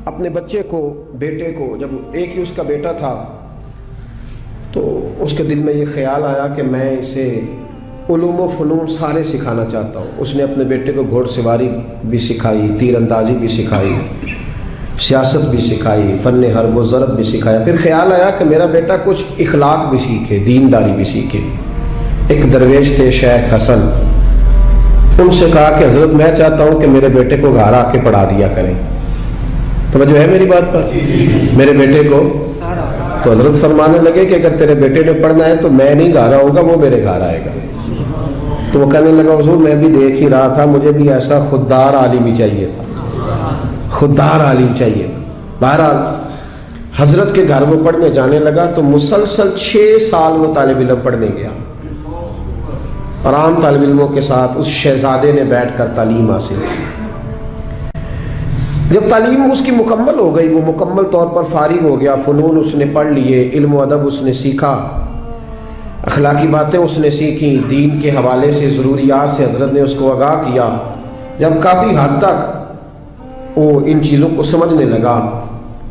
اپنے بچے کو، بیٹے کو، جب ایک ہی اس کا بیٹا تھا تو اس کے دل میں یہ خیال آیا کہ میں اسے علوم و فنون سارے سکھانا چاہتا ہوں۔ اس نے اپنے بیٹے کو گھوڑ سواری بھی سکھائی، تیر اندازی بھی سکھائی، سیاست بھی سکھائی، فن حرب و ضرب بھی سکھایا۔ پھر خیال آیا کہ میرا بیٹا کچھ اخلاق بھی سیکھے، دینداری بھی سیکھے۔ ایک درویش تھے شیخ حسن، ان سے کہا کہ حضرت میں چاہتا ہوں کہ میرے بیٹے کو گھر آ کے پڑھا دیا کریں۔ توجہ ہے میری بات پر؟ میرے بیٹے کو تو حضرت فرمانے لگے کہ اگر تیرے بیٹے نے پڑھنا ہے تو میں نہیں گھر آؤں گا، وہ میرے گھر آئے گا۔ تو وہ کہنے لگا حضور میں بھی دیکھ ہی رہا تھا، مجھے بھی ایسا خوددار عالم ہی چاہیے تھا، خوددار عالم چاہیے تھا۔ بہرحال حضرت کے گھر وہ پڑھنے جانے لگا تو مسلسل 6 سال وہ طالب علم پڑھنے گیا، اور عام طالب علموں کے ساتھ اس شہزادے نے بیٹھ کر تعلیم حاصل کی۔ جب تعلیم اس کی مکمل ہو گئی، وہ مکمل طور پر فارغ ہو گیا، فنون اس نے پڑھ لیے، علم و ادب اس نے سیکھا، اخلاقی باتیں اس نے سیکھی، دین کے حوالے سے ضروریات سے حضرت نے اس کو آگاہ کیا۔ جب کافی حد تک وہ ان چیزوں کو سمجھنے لگا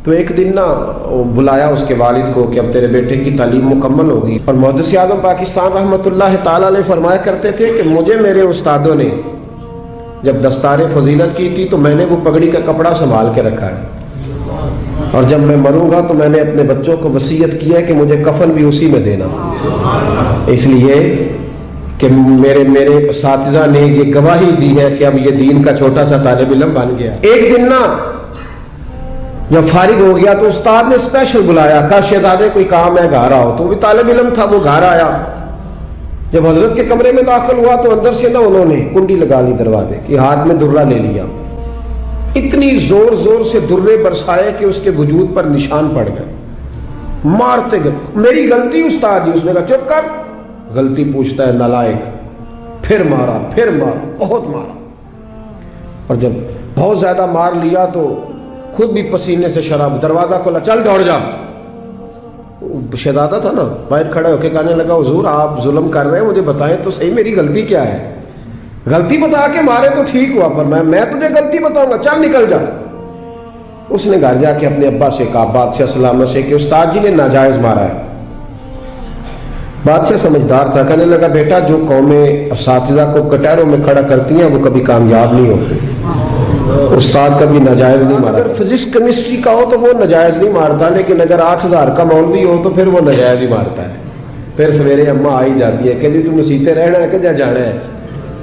تو ایک دن وہ بلایا اس کے والد کو کہ اب تیرے بیٹے کی تعلیم مکمل ہوگی۔ اور محدث اعظم پاکستان رحمۃ اللہ تعالیٰ علیہ فرمایا کرتے تھے کہ مجھے میرے استادوں نے جب دستار فضیلت کی تھی تو میں نے وہ پگڑی کا کپڑا سنبھال کے رکھا ہے، اور جب میں مروں گا تو میں نے اپنے بچوں کو وصیت کیا ہے کہ مجھے کفن بھی اسی میں دینا، اس لیے کہ میرے اساتذہ نے یہ گواہی دی ہے کہ اب یہ دین کا چھوٹا سا طالب علم بن گیا۔ ایک دن جب فارغ ہو گیا تو استاد نے اسپیشل بلایا، کہا شہزادے کوئی کام ہے گھر آؤ۔ تو وہ بھی طالب علم تھا، وہ گھر آیا۔ جب حضرت کے کمرے میں داخل ہوا تو اندر سے انہوں نے کنڈی لگا لی دروازے کی، ہاتھ میں درہ لے لیا، اتنی زور زور سے درے برسائے کہ اس کے وجود پر نشان پڑ گئے، مارتے گئے۔ میری غلطی استاد جی، اس نے کہا چپ کر، غلطی پوچھتا ہے نالائق۔ پھر مارا، پھر مارا، بہت مارا، اور جب بہت زیادہ مار لیا تو خود بھی پسینے سے شراب، دروازہ کھولا، چل دوڑ جا۔ شہزادہ تھا نا، باہر کھڑا ہو کے کہنے لگا حضور آپ ظلم کر رہے ہیں، مجھے بتائیں تو صحیح میری غلطی کیا ہے؟ غلطی بتا کے مارے تو ٹھیک ہوا، پر میں تجھے غلطی بتاؤں گا، چل نکل جا۔ اس نے گھر جا کے اپنے ابا سے کہا، بادشاہ سلامت سے، کہ استاد جی نے ناجائز مارا ہے۔ بادشاہ سمجھدار تھا، کہنے لگا بیٹا جو قومیں اساتذہ کو کٹہروں میں کھڑا کرتی ہیں وہ کبھی کامیاب نہیں ہوتی، استاد کبھی ناجائز نہیں مارا۔ اگر فزکس کیمسٹری کا ہو تو وہ ناجائز نہیں مارتا، لیکن اگر 8000 کا مولوی ہو تو پھر وہ ناجائز ہی مارتا ہے۔ پھر سویرے اماں آئی جاتی ہے کہ جی تم مسیتے رہنا ہے کہ جا جانا ہے،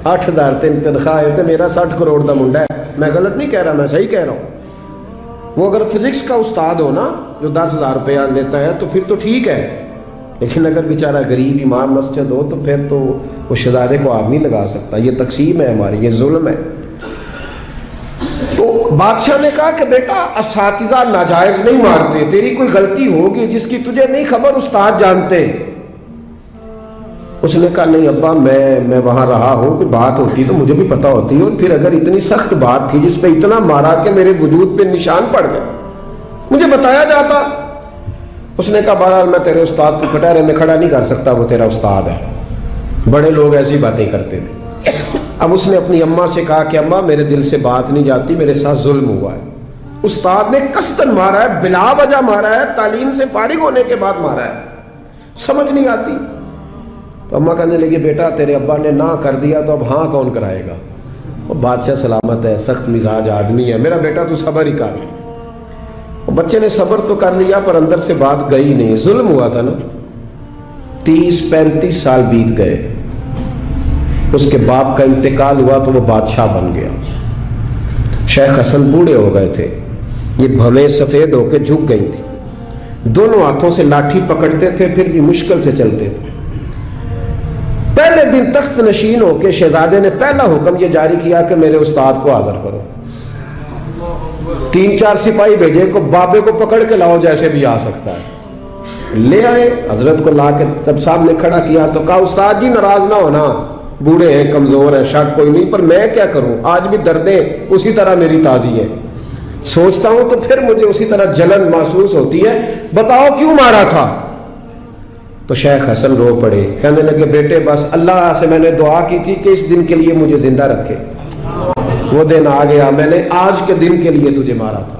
8000 تنخواہ ہے تو میرا 60 کروڑ کا منڈا ہے۔ میں غلط نہیں کہہ رہا، میں صحیح کہہ رہا ہوں۔ وہ اگر فزکس کا استاد ہو نا جو 10,000 روپیہ لیتا ہے تو پھر تو ٹھیک ہے، لیکن اگر بیچارہ غریب امام مسجد ہو تو پھر تو وہ شہزادے کو آگ نہیں لگا سکتا۔ یہ تقسیم ہے ہماری، یہ ظلم ہے۔ تو بادشاہ نے کہا کہ بیٹا اساتذہ ناجائز نہیں مارتے، تیری کوئی غلطی ہوگی جس کی تجھے نہیں خبر، استاد جانتے۔ اس نے کہا نہیں ابا میں وہاں رہا ہوں، کوئی بات ہوتی تو مجھے بھی پتا ہوتی، اور پھر اگر اتنی سخت بات تھی جس پہ اتنا مارا کہ میرے وجود پہ نشان پڑ گئے، مجھے بتایا جاتا۔ اس نے کہا بہرحال میں تیرے استاد کو کٹہرے میں کھڑا نہیں کر سکتا، وہ تیرا استاد ہے، بڑے لوگ ایسی باتیں کرتے تھے۔ اب اس نے اپنی اماں سے کہا کہ اماں میرے دل سے بات نہیں جاتی، میرے ساتھ ظلم ہوا ہے، استاد نے قصداً مارا ہے، بلا وجہ مارا ہے، تعلیم سے فارغ ہونے کے بعد مارا ہے، سمجھ نہیں آتی۔ تو اماں کہنے لگی بیٹا تیرے ابا نے نہ کر دیا تو اب ہاں کون کرائے گا؟ اور بادشاہ سلامت ہے، سخت مزاج آدمی ہے، میرا بیٹا تو صبر ہی کر لے۔ بچے نے صبر تو کر لیا پر اندر سے بات گئی نہیں، ظلم ہوا تھا نا۔ 30-35 سال بیت گئے، اس کے باپ کا انتقال ہوا تو وہ بادشاہ بن گیا۔ شیخ حسن بوڑھے ہو گئے تھے، یہ بھویں سفید ہو کے جھک گئی تھی، دونوں ہاتھوں سے لاٹھی پکڑتے تھے پھر بھی مشکل سے چلتے تھے۔ پہلے دن تخت نشین ہو کے شہزادے نے پہلا حکم یہ جاری کیا کہ میرے استاد کو حاضر کرو۔ 3-4 سپاہی بھیجے کو بابے کو پکڑ کے لاؤ جیسے بھی آ سکتا ہے، لے آئے۔ حضرت کو لا کے تب سامنے کھڑا کیا تو کہا استاد جی ناراض نہ ہونا، بوڑھے ہیں کمزور ہیں شک کوئی نہیں، پر میں کیا کروں، آج بھی دردیں اسی طرح میری تازی ہے، سوچتا ہوں تو پھر مجھے اسی طرح جلن محسوس ہوتی ہے، بتاؤ کیوں مارا تھا؟ تو شیخ حسن رو پڑے، کہنے لگے بیٹے بس اللہ سے میں نے دعا کی تھی کہ اس دن کے لیے مجھے زندہ رکھے، وہ دن آ گیا، میں نے آج کے دن کے لیے تجھے مارا تھا۔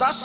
10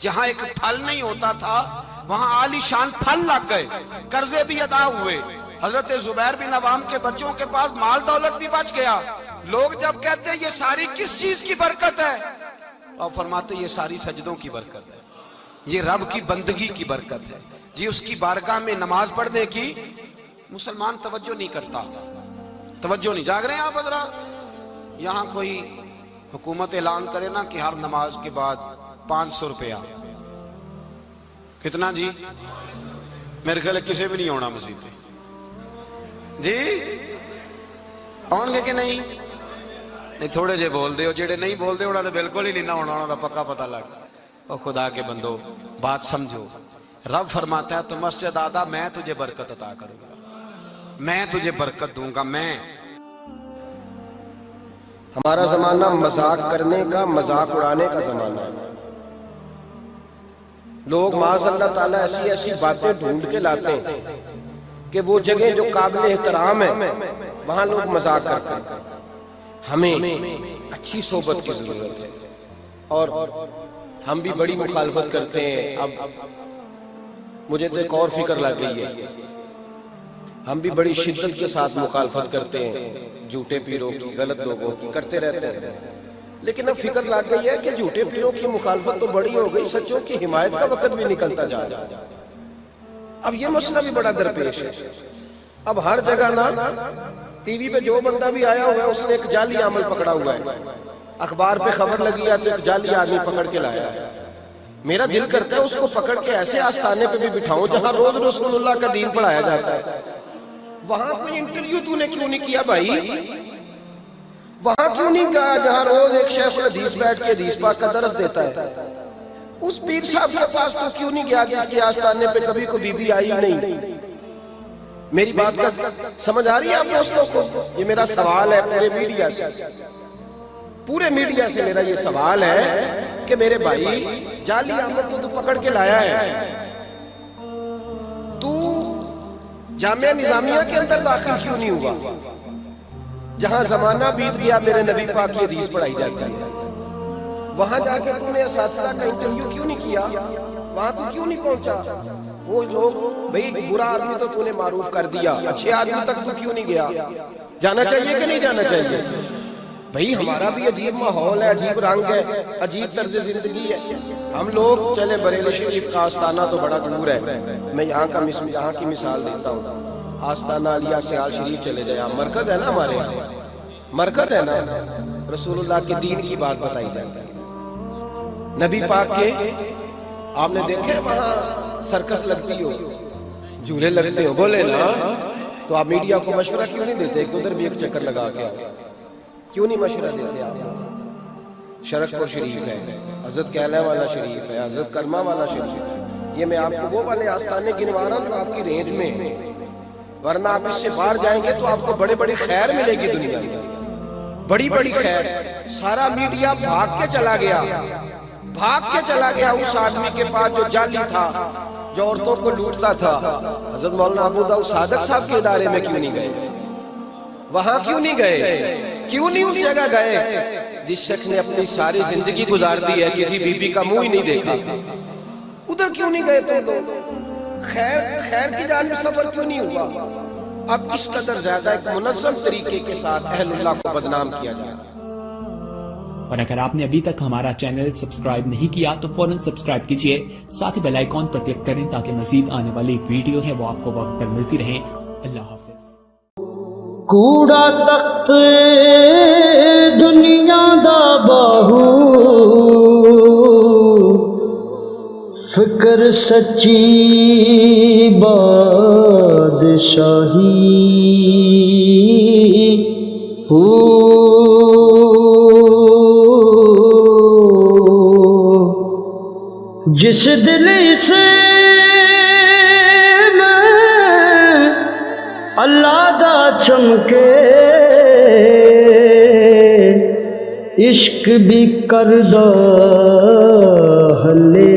جہاں ایک پھل نہیں ہوتا تھا وہاں عالی شان پھل لگ گئے، قرضے بھی ادا ہوئے، حضرت زبیر بن عوام کے بچوں کے پاس مال دولت بھی بچ گیا۔ لوگ جب کہتے ہیں یہ ساری کس چیز کی برکت ہے، اور فرماتے یہ ساری سجدوں کی برکت ہے، یہ رب کی بندگی کی برکت ہے جی، اس کی بارگاہ میں نماز پڑھنے کی مسلمان توجہ نہیں کرتا، توجہ نہیں۔ جاگ رہے ہیں آپ حضرات؟ یہاں کوئی حکومت اعلان کرے نا کہ ہر نماز کے بعد 500 روپیہ، کتنا جی؟ میرے خیال کسی بھی نہیں ہونا مسجد جی، آن گے کہ نہیں؟ نہیں تھوڑے جے بول دے ہو، جیڑے نہیں بول دے ہونا تو بالکل ہی نہیں نہ ہونا، ہونا پکا پتہ لگ۔ اور خدا کے بندو بات سمجھو، رب فرماتا ہے تو مسجد آدھا میں تجھے برکت عطا کروں گا، میں تجھے برکت دوں گا میں۔ ہمارا زمانہ مذاق کرنے کا، مذاق اڑانے کا زمانہ ہے۔ لوگ معاذ اللہ تعالیٰ ایسی ایسی باتیں ڈھونڈ کے لاتے ہیں کہ وہ جگہ جو قابل احترام ہے وہاں لوگ مذاق کرتے ہیں۔ ہمیں اچھی صحبت کی ضرورت ہے، اور ہم بھی بڑی مخالفت کرتے ہیں۔ اب مجھے تو ایک اور فکر لگ گئی ہے، ہم بھی بڑی شدت کے ساتھ مخالفت کرتے ہیں جھوٹے پیروں کی، غلط لوگوں کی، کرتے رہتے ہیں، لیکن اب فکر لگ گئی ہے کہ جھوٹے پیروں کی مخالفت تو بڑی ہو گئی، سچوں کی حمایت کا وقت بھی نکلتا جا رہا ہے۔ اب یہ مسئلہ بھی بڑا درپیش ہے۔ اب ہر جگہ نا ٹی وی پہ جو بندہ بھی آیا ہوا ہے اس نے ایک جعلی عمل پکڑا ہوا ہے، اخبار پہ خبر لگی ہے تو ایک جعلی آدمی پکڑ کے لایا ہے۔ میرا دل کرتا ہے اس کو پکڑ کے ایسے آستانے پہ بھی بٹھاؤں جہاں روز رسول اللہ کا دین پڑھایا جاتا ہے۔ وہاں کوئی انٹرویو تو نے کیوں نہیں کیا بھائی؟ وہاں کیوں نہیں کہا جہاں روز ایک شیخ الحدیث بیٹھ کے حدیث پاک کا درس دیتا ہے؟ اس پیر صاحب کے پاس تو کیوں نہیں گیا جس کے آستانے پہ کبھی کوئی بی بی آئی نہیں؟ میری بات کا سمجھ آ رہی ہے آپ دوستوں کو؟ یہ میرا سوال ہے پورے میڈیا سے، پورے میڈیا سے میرا یہ سوال ہے کہ میرے بھائی جعلی عمل تو پکڑ کے لایا ہے، تو جامعہ نظامیہ کے اندر داخل کیوں نہیں ہوا جہاں زمانہ بیت گیا میرے نبی پاک کی حدیث پڑھائی جاتی ہے؟ وہاں جا کے تم نے اساتذہ کا انٹرویو کیوں نہیں کیا؟ وہاں تو کیوں نہیں پہنچا؟ وہ لوگ بھئی برا آدمی تو تو نے معروف کر دیا، اچھے آدمی تک تو کیوں نہیں گیا؟ جانا چاہیے کہ نہیں جانا چاہیے؟ بھئی ہمارا بھی عجیب ماحول ہے، عجیب رنگ ہے، عجیب طرز زندگی ہے۔ ہم لوگ چلے بریلی شریف کا آستانہ تو بڑا دور ہے، میں یہاں کی مثال دیتا ہوں۔ آستانہ علیہ سیال شریف چلے جائے، مرکز ہے نا ہمارے یہاں، مرکز ہے نا، رسول اللہ کے دین کی بات بتائی جاتی ہے، نبی پاک کے۔ آپ نے دیکھے وہاں سرکس لگتی ہو، جھولے لگتے ہو، بولے نا، تو آپ میڈیا کو مشورہ کیوں نہیں دیتے ایک ادھر بھی ایک چکر لگا کے؟ کیوں نہیں مشورہ دیتے آپ؟ شرک پور شریف ہے، حضرت کیلہ والا شریف ہے، حضرت کرمہ والا شریف ہے، یہ میں آپ کو وہ والے آستانے گنوا رہا ہوں جو آپ کی رینج میں ہیں، ورنہ آپ اس سے باہر جائیں گے تو آپ کو بڑے بڑی خیر ملے گی دنیا میں، بڑی بڑی خیر۔ سارا میڈیا بھاگ کے چلا گیا اس آدمی کے پاس جو جعلی تھا، جو عورتوں کو لوٹتا تھا۔ حضرت مولانا ابو داؤد صادق صاحب کے ادارے میں کیوں نہیں گئے؟ وہاں کیوں نہیں گئے؟ کیوں نہیں اس جگہ گئے جس شخص نے اپنی ساری زندگی گزار دی ہے کسی بی بی کا منہ ہی نہیں دیکھا؟ ادھر کیوں نہیں گئے تم لوگ؟ خیر کی جانب سفر کیوں نہیں ہوا؟ اب اس قدر زیادہ ایک منظم طریقے کے ساتھ اہل اللہ کو بدنام کیا جائے۔ اور اگر آپ نے ابھی تک ہمارا چینل سبسکرائب نہیں کیا تو فوراً سبسکرائب کیجئے، ساتھ ہی بیل آئیکن پر کلک کریں تاکہ مزید آنے والی ویڈیو ہے وہ آپ کو وقت پر ملتی رہیں۔ اللہ حافظ۔ کوڑا تخت دنیا دا باہو، فکر سچی بادشاہی ہو، جس دل سے میں اللہ دا چمکے عشق بھی کردہ ہلے